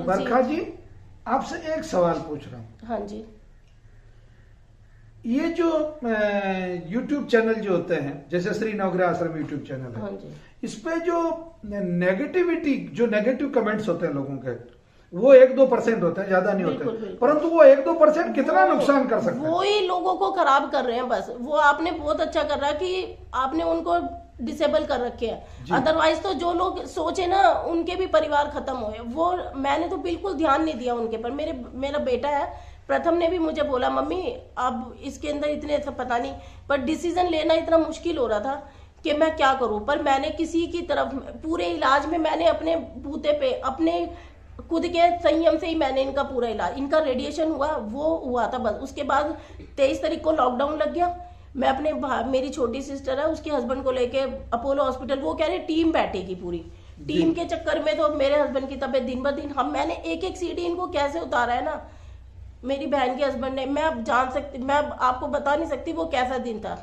बरखा जी, आपसे एक सवाल पूछ रहा हूँ। हाँ जी। ये जो YouTube चैनल जो होते हैं, जैसे श्री नवग्रह आश्रम YouTube चैनल है, हाँ जी। इस पे जो नेगेटिविटी, जो नेगेटिव कमेंट्स होते हैं लोगों के, वो 1-2% होते हैं, ज्यादा नहीं होते हैं, परंतु वो 1-2% कितना नुकसान कर सकते हैं। वो ही लोगों को खराब कर रहे हैं बस। वो आपने बहुत अच्छा कर रहा है कि आपने उनको डिसेबल कर रखे हैं, अदरवाइज तो जो लोग सोचे ना उनके भी परिवार खत्म हुए। वो मैंने तो बिल्कुल ध्यान नहीं दिया उनके पर। मेरा बेटा है प्रथम ने भी मुझे बोला, मम्मी अब इसके अंदर इतने पता नहीं, पर डिसीजन लेना इतना मुश्किल हो रहा था कि मैं क्या करूं। पर मैंने किसी की तरफ पूरे इलाज में मैंने अपने बूते पे अपने खुद के संयम से ही मैंने इनका पूरा इलाज, इनका रेडिएशन वो हुआ था बस। उसके बाद 23 तारीख को लॉकडाउन लग गया। मैं अपने मेरी छोटी सिस्टर है, उसके हस्बैंड को लेके अपोलो हॉस्पिटल, वो कह रहे टीम बैठेगी पूरी। टीम के चक्कर में तो मेरे हस्बैंड की तबीयत दिन ब दिन, मैंने एक सीढ़ी इनको कैसे उतारा है ना, मेरी बहन के हस्बैंड ने। मैं अब जान सकती, मैं आपको बता नहीं सकती वो कैसा दिन था।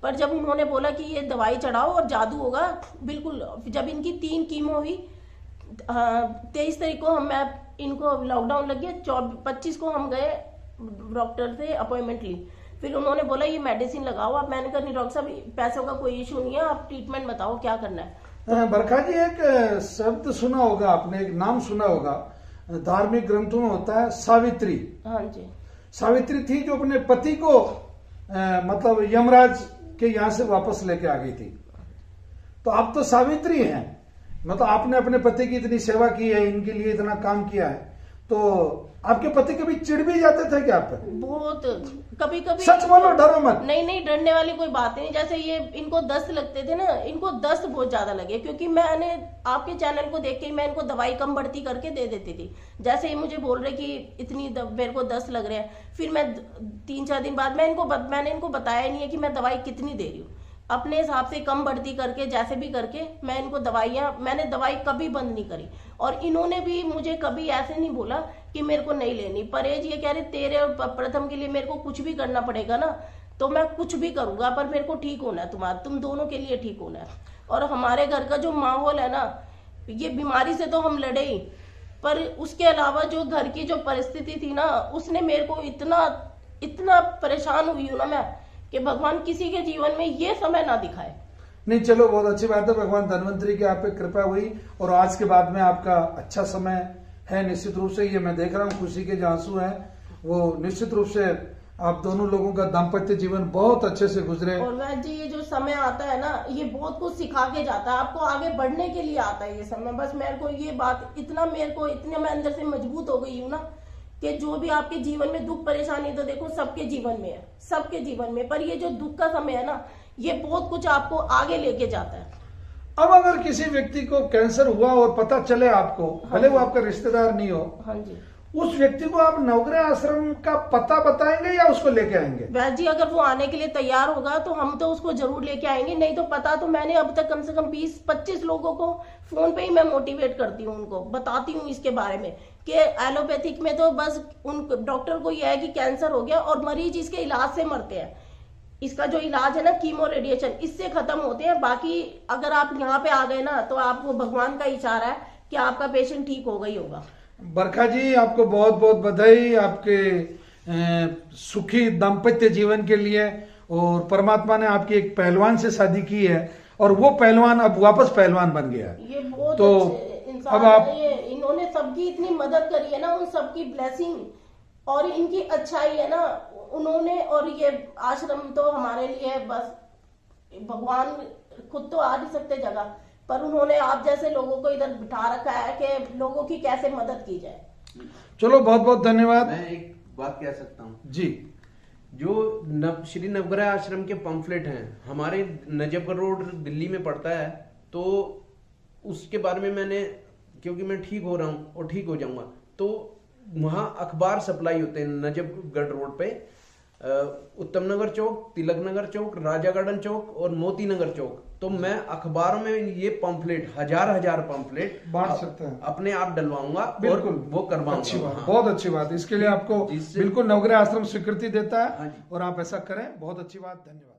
पर जब उन्होंने बोला कि ये दवाई चढ़ाओ और जादू होगा, बिल्कुल। जब इनकी 3 कीमो हुई, 23 तारीख को मैं इनको लॉकडाउन लग गया, 25 को हम गए डॉक्टर से अपॉइंटमेंट ली। फिर उन्होंने बोला ये मेडिसिन लगाओ आप। मैंने कहा नहीं डॉक्टर साहब, पैसों का कोई इशू नहीं है, आप ट्रीटमेंट बताओ क्या करना है। बरखा जी, एक शब्द सुना होगा आपने, एक नाम सुना होगा, धार्मिक ग्रंथों में होता है सावित्री। हाँ जी। सावित्री थी जो अपने पति को मतलब यमराज के यहाँ से वापस लेके आ गई थी। तो आप तो सावित्री हैं, मतलब आपने अपने पति की इतनी सेवा की है, इनके लिए इतना काम किया है, तो आपके पति कभी चिढ़ भी जाते थे क्या आप पे? बहुत, कभी कभी। सच बोलो, डरो मत। नहीं, डरने वाली कोई बात नहीं। जैसे ये इनको दस्त लगते थे ना, इनको दस्त बहुत ज्यादा लगे, क्योंकि मैंने आपके चैनल को देख के मैं इनको दवाई कम बढ़ती करके दे देती थी। जैसे ही मुझे बोल रहे कि इतनी मेरे को दस्त लग रहे हैं, फिर मैं 3-4 दिन बाद मैंने इनको बताया नहीं है कि मैं दवाई कितनी दे रही हूँ। अपने हिसाब से कम बढ़ती करके, जैसे भी करके मैं इनको मैंने दवाई कभी बंद नहीं करी। और इन्होंने भी मुझे कभी ऐसे नहीं बोला कि मेरे को नहीं लेनी। परहेज ये कह रहे तेरे और प्रथम के लिए मेरे को कुछ भी करना पड़ेगा ना, तो मैं कुछ भी करूंगा, पर मेरे को ठीक होना है, तुम दोनों के लिए ठीक होना है। और हमारे घर का जो माहौल है ना, ये बीमारी से तो हम लड़े ही, पर उसके अलावा जो घर की जो परिस्थिति थी ना, उसने मेरे को इतना परेशान हुई हूं ना मैं, कि भगवान किसी के जीवन में ये समय ना दिखाए। नहीं, चलो बहुत अच्छी बात है, भगवान धन्वंतरी की आप पे कृपा हुई और आज के बाद में आपका अच्छा समय है। निश्चित रूप से ये मैं देख रहा हूँ, खुशी के जो आंसू हैं वो निश्चित रूप से आप दोनों लोगों का दाम्पत्य जीवन बहुत अच्छे से गुजरे। और वह जी, ये जो समय आता है ना, ये बहुत कुछ सिखा के जाता है, आपको आगे बढ़ने के लिए आता है ये समय। बस मेरे को ये बात इतना मैं अंदर से मजबूत हो गई हूँ ना, कि जो भी आपके जीवन में दुख परेशानी, तो देखो सबके जीवन में है, सबके जीवन में, पर ये जो दुख का समय है ना, ये बहुत कुछ आपको आगे लेके जाता है। अब अगर किसी व्यक्ति को कैंसर हुआ और पता चले आपको, भले वो आपका रिश्तेदार नहीं हो, हाँ जी, उस व्यक्ति को आप नवग्रह आश्रम का पता बताएंगे या उसको लेके आएंगे? वैसे जी, अगर वो आने के लिए तैयार होगा तो हम तो उसको जरूर लेके आएंगे। नहीं तो पता तो मैंने अब तक कम से कम 20-25 लोगों को फोन पे ही मैं मोटिवेट करती हूँ, उनको बताती हूँ इसके बारे में, कि एलोपैथिक में तो बस उन डॉक्टर को यह है कि कैंसर हो गया, और मरीज इसके इलाज से मरते हैं। इसका जो इलाज है ना, कीमो रेडिएशन, इससे खत्म होते हैं। बाकी अगर आप यहाँ पे आ गए ना, तो आपको भगवान का इशारा है कि आपका पेशेंट ठीक होगा ही होगा। बरखा जी, आपको बहुत बहुत बधाई आपके सुखी दाम्पत्य जीवन के लिए। और परमात्मा ने आपकी एक पहलवान से शादी की है और वो पहलवान अब वापस पहलवान बन गया। ये बहुत तो अच्छे इंसान अब आप, इन्होंने सबकी इतनी मदद करी है ना, उन सबकी ब्लेसिंग और इनकी अच्छाई है ना उन्होंने। और ये आश्रम तो हमारे लिए बस, भगवान खुद तो आ नहीं सकते जगह, पर उन्होंने आप जैसे लोगों को इधर बिठा रखा है कि लोगों की कैसे मदद की जाए। चलो बहुत बहुत धन्यवाद। मैं एक बात कह सकता हूँ जी, जो श्री नवग्रह आश्रम के पंफलेट हैं, हमारे नजफगढ़ रोड दिल्ली में पड़ता है, तो उसके बारे में मैंने, क्योंकि मैं ठीक हो रहा हूँ और ठीक हो जाऊंगा, तो वहां अखबार सप्लाई होते हैं नजफगढ़ रोड पे, उत्तम नगर चौक, तिलक नगर चौक, राजा गार्डन चौक और मोती नगर चौक। तो मैं अखबारों में ये पंफलेट, हजार पंफलेट बांट सकते हैं, अपने आप डलवाऊंगा और वो करवाऊंगा। अच्छी बात, बहुत अच्छी बात। इसके लिए आपको बिल्कुल नवग्रह आश्रम स्वीकृति देता है और आप ऐसा करें, बहुत अच्छी बात, धन्यवाद।